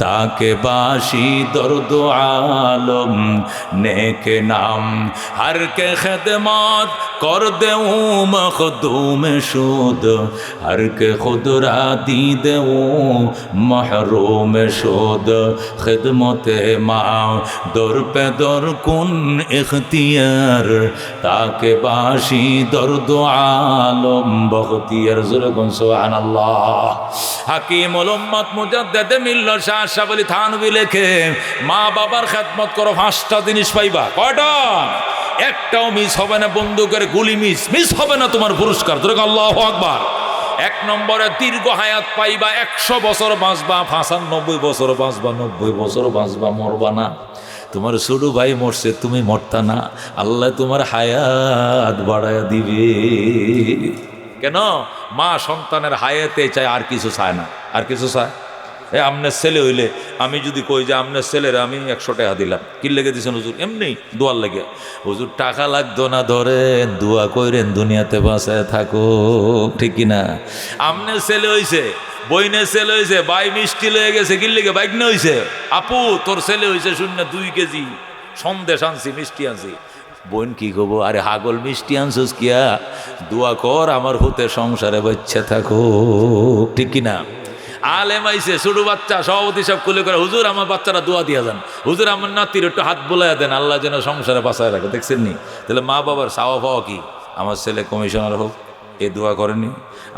তাকে বাসি দর্দ আলম নেকে নাম, হর কে খেদমত কর দেউ মখদুম শুদ, হর কে খুদরা দি দেউ মহরুম শুদ। খেদমতে মা দর পে দর কুন ইখতিয়ার, তাকে বাসি দর্দ আলম বখতিয়ার। জোরগুন সুবহানাল্লাহ। হাকিমুল উম্মত মুজাদ্দিদ মিল্লাত শাহ আশরাফ আলী থানভী লেখে, মা বাবার খেদমত করো, 5টা জিনিস পাইবা। কয়টা? একটাও মিস হবে না, বন্দুকের গুলি মিস হবে না তোমার পুরস্কার। জোরগুন আল্লাহু আকবার। 1 নম্বরে দীর্ঘ হায়াত পাইবা, 100 বছর বাঁচবা, 95 বছর বাঁচবা, 90 বছর বাঁচবা, মরবা না। তোমার ছোট ভাই মরছে, তুমি মরতা না, আল্লাহ তোমার হায়াত বাড়ায়া দিবে। কেন? মা সন্তানের হায়াতে চায়, আর কিছু চায় না। আর কিছু চায়? আমনের ছেলে হইলে আমি যদি কই যে আমনের ছেলের আমি 100 টাকা দিলাম, কি লেগে দিচ্ছেন হুজুর? এমনি দোয়ার লেগে। হুজুর টাকা লাগতো না, ধরেন দোয়া কইরেন দুনিয়াতে বাঁচায় থাকো, ঠিক কিনা? আমনের ছেলে হইছে, বইনের ছেলে হয়েছে, ভাই মিষ্টি লয়ে গেছে, কি লেগে বাইক না হয়েছে, আপু তোর ছেলে হয়েছে শূন্য 2 কেজি সন্দেশ আনছি, মিষ্টি আনছি। বোন কি কব, আরে হাগল মিষ্টি আনছিস কিয়া, দোয়া কর আমার হতে সংসারে বাচ্চা থাকো, ঠিক কিনা? আলেম আইছে, ছোট বাচ্চা, সভাপতি সব কুলে করে, হুজুর আমার বাচ্চারা দোয়া দিয়া যান, হুজুর আমার নাতির একটু হাত বোলাইয়া দেন, আল্লাহ যেন সংসারে বাঁচায় রাখে। দেখছেন নি? তাহলে মা বাবার চাওয়া পাওয়া কি? আমার ছেলে কমিশনার হোক, এই দোয়া করেনি।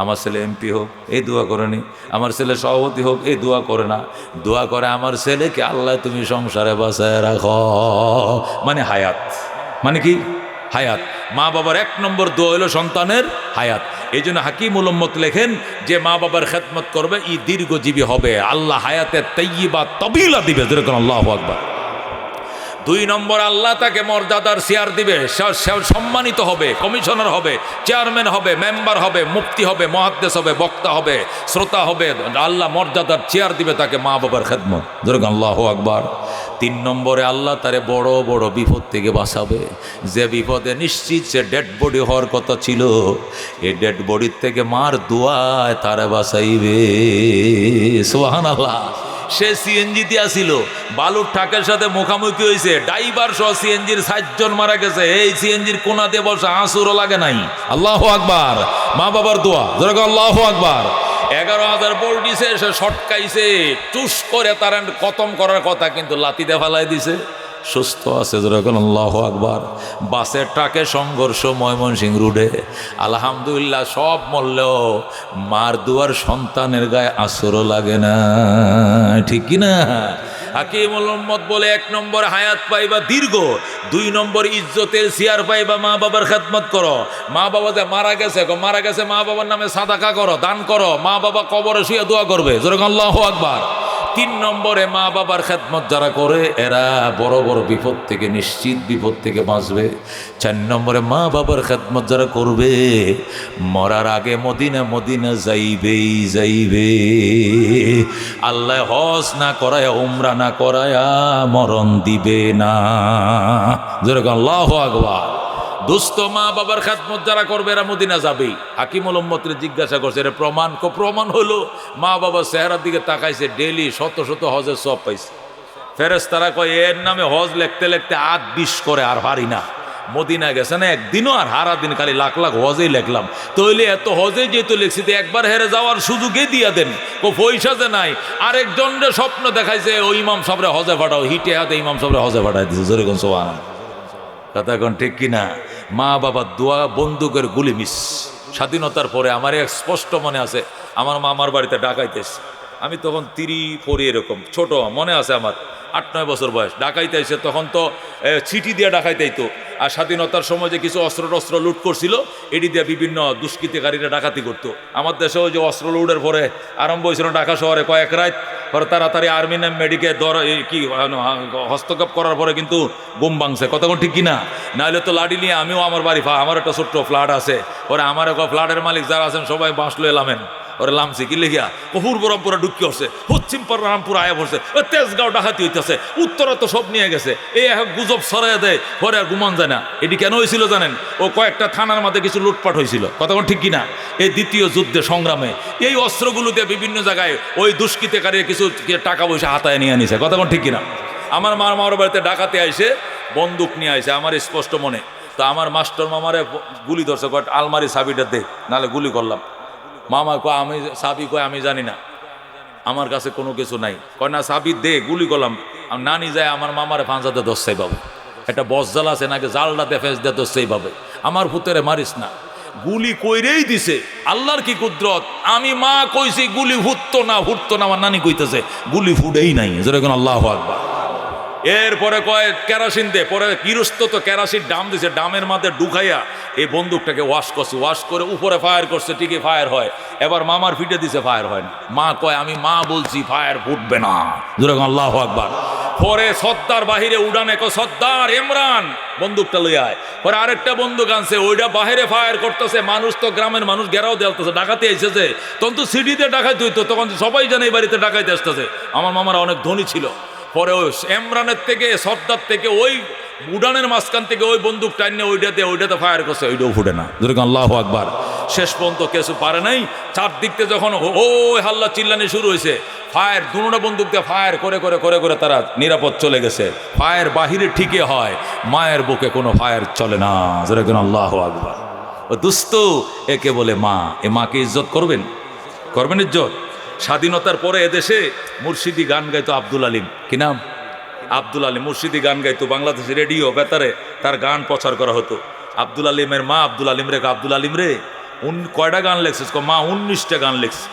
আমার ছেলে এমপি হোক, এই দোয়া করেনি। আমার ছেলে সভাপতি হোক, এই দোয়া করে না। দোয়া করে আমার ছেলেকে আল্লাহ তুমি সংসারে বাঁচায় রাখো, মানে হায়াত। মানে কি? হায়াত। মা বাবার 1 নম্বর দোয়া হলো সন্তানের হায়াত। এই জন্য হাকিমুল উম্মত লেখেন যে মা বাবার খেদমত করবে, ই দীর্ঘজীবী হবে, আল্লাহ হায়াতে তাইয়্যিবা তবিলা দিবে। যেরকম আল্লাহু আকবার। 2 নম্বর, আল্লাহ তাকে মর্যাদার চেয়ার দিবে, সম্মানিত হবে, কমিশনার হবে, চেয়ারম্যান হবে, মেম্বার হবে, মুফতি হবে, মুহাদ্দিস হবে, বক্তা হবে, শ্রোতা হবে। আল্লাহ মর্যাদার চেয়ার দিবে তাকে মা বাবার খেদমত। যেরকম আল্লাহু আকবার। 3 নম্বরে, আল্লাহ তারে বড় বড় বিপদ থেকে বাঁচাবে। যে বিপদে নিশ্চিত সে ডেড বডি হওয়ার কথা ছিল, এই ডেড বডির থেকে মার দোয়ায় তারে বাঁচাইবে। সুবহানাল্লাহ। সে সিএনজিতে আসিল, বালুর ট্রাকের সাথে মুখামুখি হয়েছে, ড্রাইভার সহ সিএনজির 7 জন মারা গেছে। এই সিএনজির কোনা দিয়ে বসে, আঁসুরও লাগে নাই। আল্লাহু আকবার। মা বাবার দোয়া। যেরকম আল্লাহু আকবার। 11,000 ভোল্ট দিছে, সে শটকাইছে, চুস করে তার খতম করার কথা, কিন্তু লাতিতে ফালাই দিছে, সুস্থ আছে। যেরকম আল্লাহু আকবার। বাসের ট্রাকে সংঘর্ষ ময়মনসিংহ রোডে, আলহামদুলিল্লাহ সব মরলেও মার দুয়ার সন্তানের গায়ে আসরও লাগে না, ঠিক কি না? হাকিমুল উম্মত বলে 1 নম্বর হায়াত পাইবা দীর্ঘ, 2 নম্বর ইজ্জতের চেয়ার পাইবা, মা বাবার খেদমত করো। মা বাবা যে মারা গেছে, মারা গেছে, মা বাবার নামে সাদাকা করো, দান করো, মা বাবা কবরে শুয়ে দোয়া করবে। যেরকম আল্লাহু আকবার। 3 নম্বরে, মা বাবার খেদমত যারা করে এরা বড় বড় বিপদ থেকে, নিশ্চিত বিপদ থেকে বাঁচবে। 4 নম্বরে, মা বাবার খেদমত যারা করবে মরার আগে মদিনা মদিনা যাইবেই যাইবে। আল্লাহ হজ না করায়, উমরা না করায় মরণ দিবে না। যেরকম আল্লাহু আকবার। দুস্থ মা বাবার খেদমত যারা করবে এরা মদিনা যাবেই। হাকিমুল উম্মতরে জিজ্ঞাসা করছে, এর প্রমাণ? প্রমাণ হলো মা বাবা চেহারার দিকে তাকাইছে, ডেলি শত শত হজের সব পাইছে। ফেরেশতারা কয়, এর নামে হজ লিখতে লিখতে 8-20 করে, আর হারি না। মদিনা গেছে না একদিনও, আর হারা দিন খালি লাখ লাখ হজেই লিখলাম। তইলে এত হজে যেহেতু লিখছি, তো একবার হেরে যাওয়ার সুযোগে দিয়া দেন। পয়সা যে নাই। আরেকজনরে স্বপ্ন দেখাইছে, ওই ইমাম সাহেবরে হজে পাঠাও, হিটে হাতে ইমাম সাহেবরে হজে পাঠাই দিছে। যেরকম সুবহানাল্লাহ। কথা কোন ঠিক কিনা? মা বাবার দোয়া বন্দুকের গুলি মিস। স্বাধীনতার পরে আমার এক স্পষ্ট মনে আছে, আমার মামার বাড়িতে ডাকাইতে এসে, আমি তখন 3-4 এরকম ছোট মনে আছে, আমার 8-9 বছর বয়স। ডাকাইতে এসে তখন তো চিঠি দিয়ে ডাকাইতে হইতো। আর স্বাধীনতার সময় যে কিছু অস্ত্র টস্ত্র লুট করছিল, এটি দিয়ে বিভিন্ন দুষ্কৃতিকারীরা ডাকাতি করতো। আমার দেশেও যে অস্ত্র লুটের পরে আরম্ভ হয়েছিল ঢাকা শহরে, কয়েক রাত পরে তাড়াতাড়ি আর্মি নাম মেডিকেল কি হস্তক্ষেপ করার পরে কিন্তু বোম ভাঙছে। কতক্ষণ ঠিক কিনা? নাহলে তো লাঠি নিয়ে আমিও আমার বাড়ি, আমার একটা ছোট্ট ফ্ল্যাট আছে, পরে আমার এক ফ্ল্যাটের মালিক যারা আছেন সবাই বাঁশলো এলামেন, ওরে লামছি কি লিখিয়া কপুর বরমপুরা ঢুকি আসছে, পশ্চিম রামপুর আয়া পড়ছে, ওই তেজগাঁও ডাকাতি হইতেছে, উত্তরা তো সব নিয়ে গেছে। এই এক গুজব ছড়াইয়া দেয়, পরে আর ঘুমান যায় না। এটি কেন হয়েছিল জানেন? ও কয়েকটা থানার মধ্যে কিছু লুটপাট হয়েছিল। কতক্ষণ ঠিক কিনা? এই দ্বিতীয় যুদ্ধে সংগ্রামে এই অস্ত্রগুলো দিয়ে বিভিন্ন জায়গায় ওই দুষ্কৃতিকারী কিছু টাকা পয়সা হাতায় নিয়ে নিছে। কতক্ষণ ঠিক কিনা? আমার মামার বাড়িতে ডাকাতে আইসে, বন্দুক নিয়ে আইসে, আমার স্পষ্ট মনে। তো আমার মাস্টার মামারে গুলি ধরছে, আলমারি চাবিটা দে, নাহলে গুলি করলাম। মামা কয়, আমি চাবি কয় আমি জানি না, আমার কাছে কোনো কিছু নাই। কয় না চাবি দে, গুলি করলাম। নানি যায় আমার মামারে ফাঁসাতে দশাই পাবে, একটা বস জাল আছে নাকি, জালটাতে ফেঁস দিয়ে দশাই পাবে, আমার পুতেরে মারিস না। গুলি কইরেই দিছে। আল্লাহর কি কুদরত, আমি মা কইছি গুলি ফুটতো না, আমার নানি কইতেছে গুলি ফুটেই নাই। যেরকম আল্লাহু আকবার। এরপরে কয় কেরাসিন দে, পরে গৃহস্থ তো কেরাসিন ডাম দিছে, ডামের মাঝে ঢুকাইয়া এই বন্দুকটাকে ওয়াশ করছে, ওয়াশ করে উপরে ফায়ার করছে, ঠিকই ফায়ার হয়। এবার মামার ফিটে দিছে, ফায়ার হয় না। মা কয়, আমি মা বলছি ফায়ার ফুটবে না। যেরকম আল্লাহু আকবার। পরে সর্দার বাহিরে উড়ানে, সর্দার ইমরান বন্দুকটা লই আয়। পরে আরেকটা বন্দুক আনছে, ওইটা বাহিরে ফায়ার করতেছে। মানুষ তো গ্রামের মানুষ ঘেরাও দেলতেছে, ডাকাতে এসেছে। তখন তো সিটিতে ডাকাইতে হইতো, তখন সবাই জানে এই বাড়িতে ডাকাইতে আসতেছে। আমার মামারা অনেক ধনী ছিল। পরে ওই ইমরানের থেকে, সর্দার থেকে, ওই উডানের মাঝখান থেকে ওই বন্দুক টাইনে ওইটাতে ফায়ার করছে, ওইটাও ফুটে না। যেরকম আল্লাহু আকবার। শেষ পর্যন্ত কিছু পারে নাই। চারদিকতে যখন ওই হাল্লা চিল্লানি শুরু হয়েছে, ফায়ার দুটা বন্দুক দিয়ে ফায়ার করে করে করে করে তারা নিরাপদ চলে গেছে। ফায়ার বাহিরে ঠিকই হয়, মায়ের বুকে কোনো ফায়ার চলে না। যেরকম আল্লাহু আকবার। ও দুস্থ, একে বলে মা। এ মাকে ইজ্জত করবেন, করবেন ইজ্জত? স্বাধীনতার পরে এদেশে মুর্শিদি গান গাইতো আব্দুল আলিম। কি নাম? আব্দুল আলিম মুর্শিদি গান গাইতো। বাংলাদেশ রেডিও বেতারে তার গান প্রচার করা হতো। আব্দুল আলিমের মা আব্দুল আলিম রে, আব্দুল আলিম রে কয়টা গান লেখছিস? মা 19টা গান লেখছে।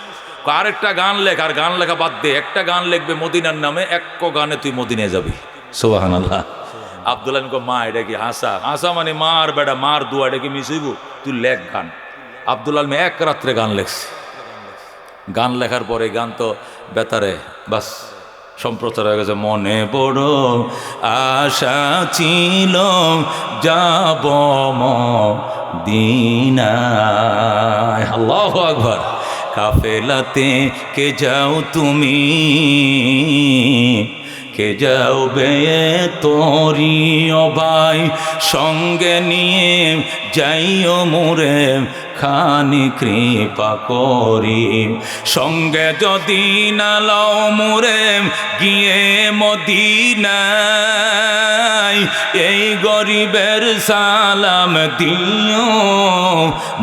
আরেকটা গান লেখ, আর গান লেখা বাদ দে, একটা গান লিখবে মদিনার নামে, এক গানে তুই মদিনায় যাবি। সুবহানাল্লাহ। আব্দুল আলিম মা এটা কি হাসা? হাসা মানে মার বেটা, মার দুয়া, এটা কি মিশিব? তুই লেখ গান। আব্দুল আলিম এক রাত্রে গান লেখছে। গান লেখার পরে গান তো বেতারে বাস সম্প্রচার হয়ে গেছে। মনে বড় আশা ছিল যাব মদিনায়। আল্লাহু আকবার। কাফেলাতে কে যাও তুমি, কে যাও বে তোরি ও ভাই, সঙ্গে নিয়ে যাইও মোরে খানি কৃপা করি। সঙ্গে যদি না লও মোরে গিয়ে মদিনায়, এই গরিবের সালাম দিও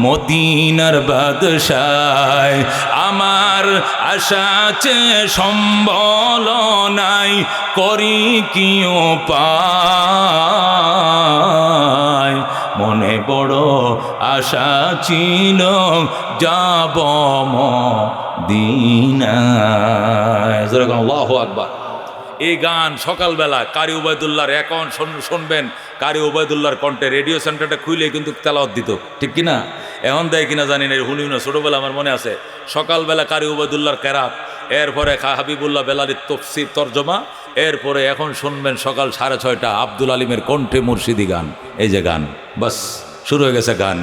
মদিনার বাদশায়। আমার আশা আছে সম্বল নাই, করি কি উপায়। মনে বড় আশা ছিল যাব মদিনায়। আল্লাহু আকবার। এই গান সকালবেলা কারি ওবায়দুল্লাহর, এখন শুনবেন কারি ওবায়দুল্লাহর কণ্ঠে। রেডিও সেন্টারটা খুলে কিন্তু তেলাওয়াত দিত, ঠিক কিনা? এখন দেয় কিনা জানি না, শুনি না। ছোটোবেলা আমার মনে আছে সকালবেলা কারি ওবায়দুল্লাহর কেরাত, এরপরে হাবিবুল্লাহ বেলালির তফসির তর্জমা, এরপরে এখন শুনবেন সকাল 6:30 আব্দুল আলিমের কণ্ঠে মুর্শিদি গান। এই যে গান, বাস শুরু হয়ে গেছে গান।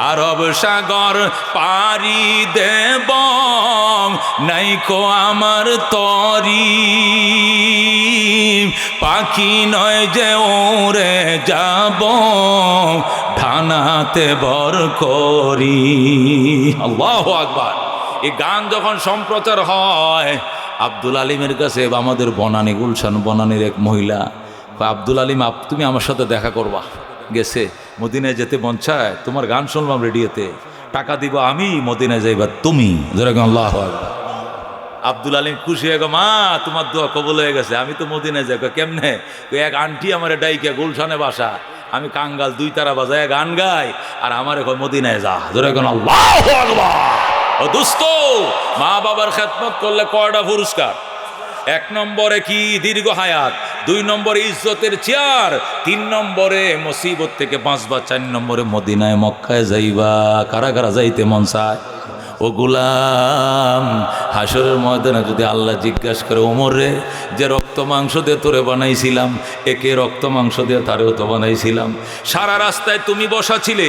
আরব সাগর পারি দেব নাইকো আমার তরি, পাখি নয় যে ওরে যাব ঢানাতে বর করি। আল্লাহু আকবার। এই গান যখন সম্প্রচার হয়, আব্দুল আলিমের কাছে আমাদের বনানী, গুলশান বনানীর এক মহিলা, আব্দুল আলিম তুমি আমার সাথে দেখা করবা। গেছে, মদিনায় যেতে মন চায়, তোমার গান শুনলাম রেডিওতে, টাকা দিব আমি, মদিনায় যাইবা তুমি। আল্লাহু আকবার। আব্দুল আলিম খুশি হয়ে গো, মা তোমার দোয়া কবুল হয়ে গেছে, আমি তো মদিনায় যাই। কেমনে? এক আন্টি আমার ডাইকে, গুলশানে বাসা, আমি কাঙ্গাল 2 তারা বাজায় গান গাই, আর আমার এখন মদিনায় যা। আল্লাহু আকবার। ও দোস্ত, মা বাবার খেদমত করলে কয়টা পুরস্কার? 1 নম্বরে কি? দীর্ঘ হায়াত। 2 নম্বরে ইজ্জতের চেয়ার। 3 নম্বরে মুসিবত থেকে বাঁচবা। 4 নম্বরে মদিনায় মক্কায় যাইবা। কারা কারা যাইতে মন চায়? ও গোলাম, হাসরের ময়দানে যদি আল্লাহ জিজ্ঞাসা করে, ওমর রে, যে রক্ত মাংস দিয়ে তোরে বানাইছিলাম, একে রক্ত মাংস দিয়ে তারেও তো বানাইছিলাম, সারা রাস্তায় তুমি বসা ছিলে,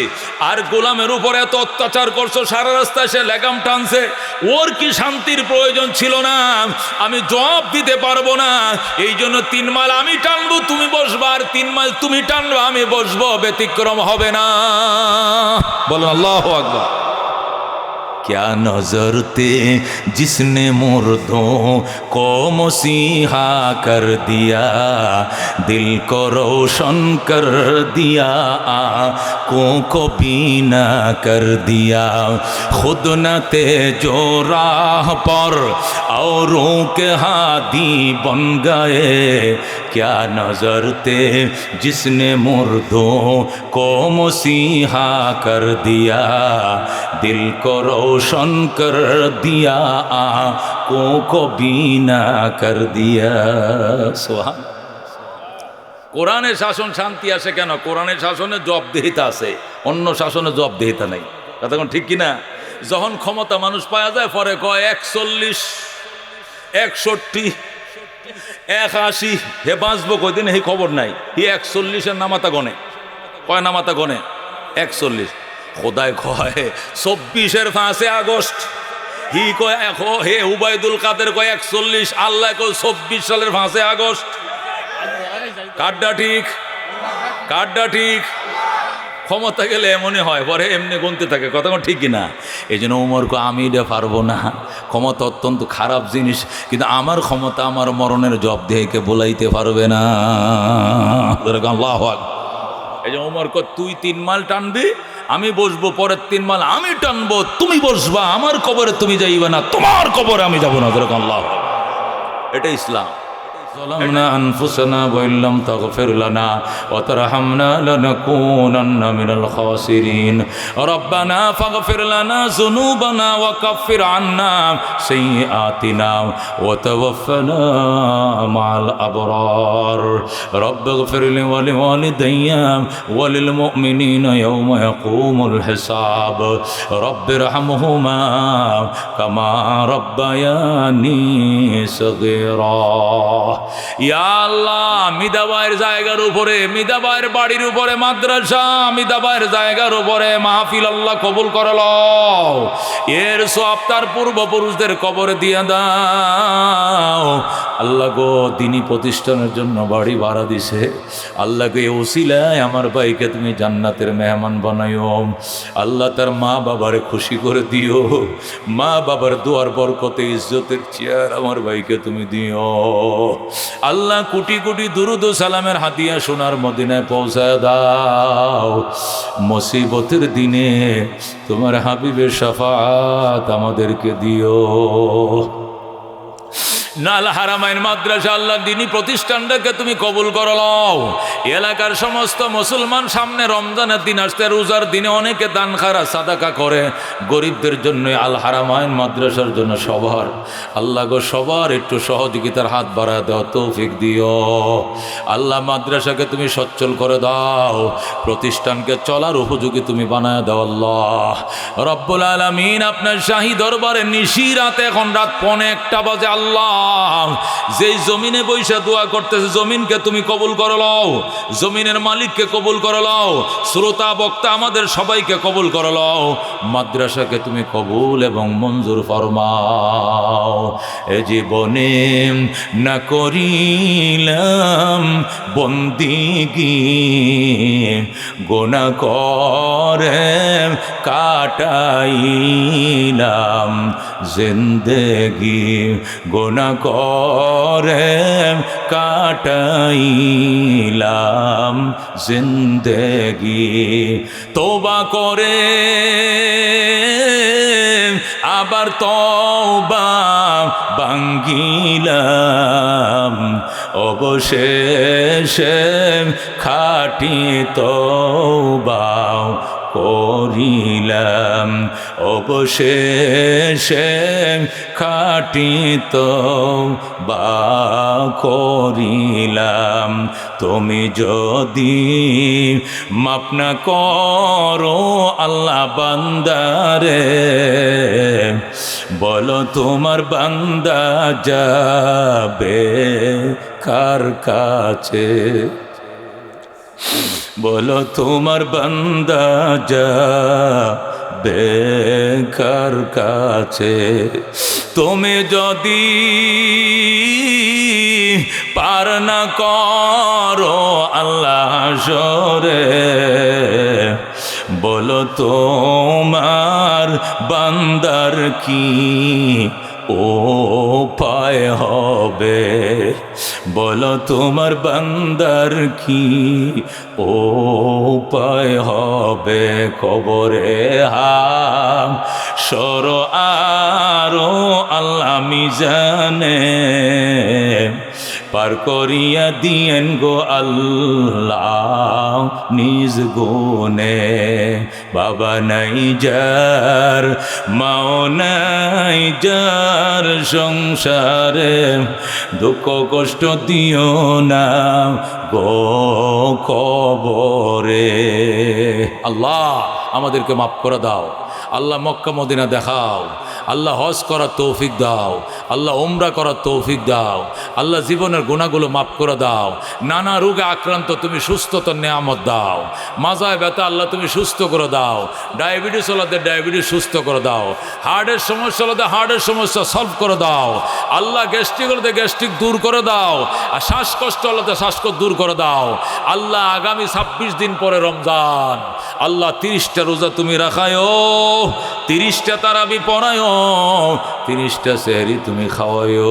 আর গোলামের উপরে এত অত্যাচার করছো, সারা রাস্তায় সে লেগাম টানছে, ওর কি শান্তির প্রয়োজন ছিল না? আমি জবাব দিতে পারবো না, এই জন্য 3 মাইল আমি টানবো, তুমি বসবা, আর 3 মাইল তুমি টানবা, আমি বসবো, ব্যতিক্রম হবে না। বলো আল্লাহু আকবার। क्या नजर थे जिसने मुर्दों को मसीहा कर दिया, दिल को रोशन कर दिया, आँखों को बीना कर दिया, खुद न थे जो राह पर औरों के हादी बन गए, क्या नजर थे जिसने मुर्दों को मसीहा कर दिया, दिल को रोशन कर दिया, आँखों को बीना कर दिया। सुभान। কোরআনের শাসন শান্তি আসে কেন? কোরআনের শাসনে জবাবদিহিতা আছে, অন্য শাসনে জবাবদিহিতা নেই। কথা কোন ঠিক কিনা? যখন ক্ষমতা মানুষ পাওয়া যায়, পরে কয় 41, 61, 81, হে বাঁচবো কয়দিন এই খবর নাই। হি 41-এর নামাতা গনে, কয় নামাতা গনে? 41। খোদায় কয় 24-এর 5 আগস্ট, হি কয় হে উবাইদুল কাদের কয় 41, আল্লাহ কয় 24 সালের 5 আগস্ট। কাড্ডা ঠিক, কাড্ডা ঠিক। ক্ষমতা গেলে এমনই হয়, পরে এমনি গুনতে থাকে। কথা ঠিক কিনা? এই জন্য উমরকে আমি এটা পারবো না, ক্ষমতা অত্যন্ত খারাপ জিনিস, কিন্তু আমার ক্ষমতা আমার মরণের জবাবদিহিকে বলাইতে পারবে না। আল্লাহু আকবার। এই যে উমরকে তুই 3 মাইল টানবি, আমি বসবো, পরের 3 মাইল আমি টানবো, তুমি বসবা, আমার কবরে তুমি যাইবা না, তোমার কবরে আমি যাবো না। আল্লাহ, এটা ইসলাম। ظلمنا أنفسنا وإن لم تغفر لنا وترحمنا لنكونن من الخاسرين ربنا فاغفر لنا ذنوبنا وكفر عنا سيئاتنا وتوفنا مع الأبرار رب اغفر لي ولوالدي وللمؤمنين يوم يقوم الحساب رب ارحمهما كما ربياني صغيرا। ইয়া আল্লাহ, মিদাবাইয়ের জায়গার উপরে, মিদাবাইয়ের বাড়ির উপরে মাদ্রাসা, মিদাবাইয়ের জায়গার উপরে মাহফিল আল্লাহ কবুল করে লও। এর সওয়াব তার পূর্বপুরুষদের কবরে দিয়ে দাও। আল্লাহ গো, দিনী প্রতিষ্ঠানের জন্য বাড়ি ভাড়া দিছে, আল্লাহকে ওসিলায় আমার ভাইকে তুমি জান্নাতের মেহমান বানাইও। আল্লাহ তার মা বাবারে খুশি করে দিও, মা বাবার দোয়ার বরকতে ইজ্জতের চেয়ার আমার ভাইকে তুমি দিও। আল্লাহ কোটি কোটি দুরুদ ও সালামের হাতিয়া সোনার মদিনায় পৌঁছায় দাও। মুসিবতের দিনে তোমার হাবিবের শাফাত আমাদেরকে দিও। নাল হারামাইন মাদ্রাসা আল্লাহ দিনী প্রতিষ্ঠানটাকে তুমি কবুল করে লও। এলাকার সমস্ত মুসলমান সামনে রমজানের দিন আসতে, রোজার দিনে অনেকে দান খারা সাদাকা করে, গরিবদের জন্য আল হারামাইন মাদ্রাসার জন্য সবার আল্লাহ গো সবার একটু সহযোগিতার হাত বাড়া দাও, তৌফিক দিও। আল্লাহ মাদ্রাসাকে তুমি সচ্ছল করে দাও, প্রতিষ্ঠানকে চলার উপযোগী তুমি বানায় দাও। আল্লাহ রব্বুল আলামিন আপনার শাহী দরবারে নিশি রাতে, এখন রাত 1:45 বাজে, আল্লাহ যেই জমিনে বৈশা দোয়া করতেছে জমিনকে তুমি কবুল করে লও, জমিনের মালিককে কবুল করে লও, শ্রোতা বক্তা আমাদের সবাইকে কবুল করে লও, মাদ্রাসাকে তুমি কবুল এবং মঞ্জুর ফরমাও। এ জীবনে না করিলাম বন্দিগি, গুনাহ করে কাটাইলাম জিন্দেগি, গুনাহ করে কাটাইলাম জিন্দেগি, তওবা করে আবার তওবা ভাঙ্গিলাম, অবশেষে খাঁটি তওবা করিলাম, অবশেষে খাঁটি তওবা করিলাম। তুমি যদি মাফ না করো আল্লাহ বান্দারে, বলো তোমার বান্দা যাবে কার কাছে, বলো তোমার বান্দা যাবে কার কাছে। তুমি যদি পার না করো আল্লাহ হাসরে, বলো তোমার বান্দার কি উপায় হবে, বলো তোমার বান্দার কি উপায় হবে। কবরে হাম সর আরো আল্লাহ মিজানে পার করিয়া দিয়েন গো আল্লাহ নিজ গুণে। বাবা নাই যার, মাও নাই যার, সংসারে দুঃখ কষ্ট দিও না গো কবরে। আল্লাহ আমাদেরকে মাফ করে দাও, আল্লাহ মক্কা মদিনা দেখাও, আল্লাহ হজ করার তৌফিক দাও, আল্লাহ উমরা করার তৌফিক দাও, আল্লাহ জীবনের গুনাহগুলো মাফ করে দাও। নানা রোগে আক্রান্ত তুমি সুস্থতার নেয়ামত দাও, মাজায় ব্যথা আল্লাহ তুমি সুস্থ করে দাও, ডায়াবেটিস হলাতে ডায়াবেটিস সুস্থ করে দাও, হার্টের সমস্যা হলাতে হার্টের সমস্যা সলভ করে দাও, আল্লাহ গ্যাস্ট্রিক হলাতে গ্যাস্ট্রিক দূর করে দাও, আর শ্বাসকষ্ট হলাতে শ্বাসকষ্ট দূর করে দাও। আল্লাহ আগামী 26 দিন পরে রমজান, আল্লাহ 30টা রোজা তুমি রাখায়ও, 30টা তারাবি পড়ায়ও, 30টা সেহরি তুমি খাওয়াইও।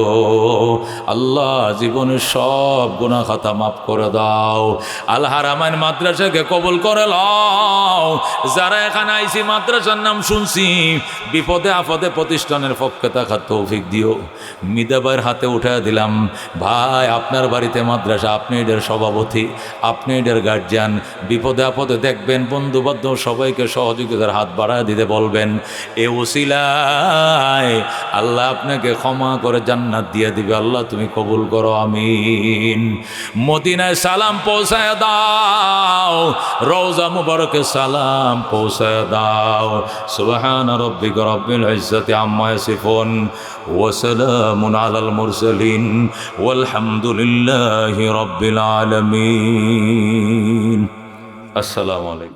আল্লাহ জীবনের সব গুনাহ খাতা মাফ করে দাও। আল হারামাইন মাদ্রাসাকে কবুল করে লও। যারা এখানে আইসি মাদ্রাসার নাম শুনছি, বিপদে আপদে প্রতিষ্ঠানের পক্ষে থাকার তৌফিক দিও। মিদাবাইয়ের হাতে উঠায় দিলাম, ভাই আপনার বাড়িতে মাদ্রাসা, আপনি এদের সভাপতি, আপনি এদের গার্জিয়ান, বিপদে আপদে দেখবেন, বন্ধু বান্ধব সবাইকে সহযোগিতার হাত বাড়ায় দিতে বলবেন। এ ওসিলায় আল্লাহ আপনাকে ক্ষমা করে জান্নাত দিয়ে দিবে। আল্লাহ তুমি কবুল করো, আমিন। মদিনায় সালাম পৌঁছায় দাও, রওজা মুবারকে সালাম পৌঁছায় দাও। সুবহান রাব্বিকা রাব্বিল ইজ্জাতি আম্মা ইয়াসিফুন ওয়া সালামুন আলাল মুরসালিন ওয়ালহামদুলিল্লাহি রাব্বিল আলামিন। আসসালামু আলাইকুম।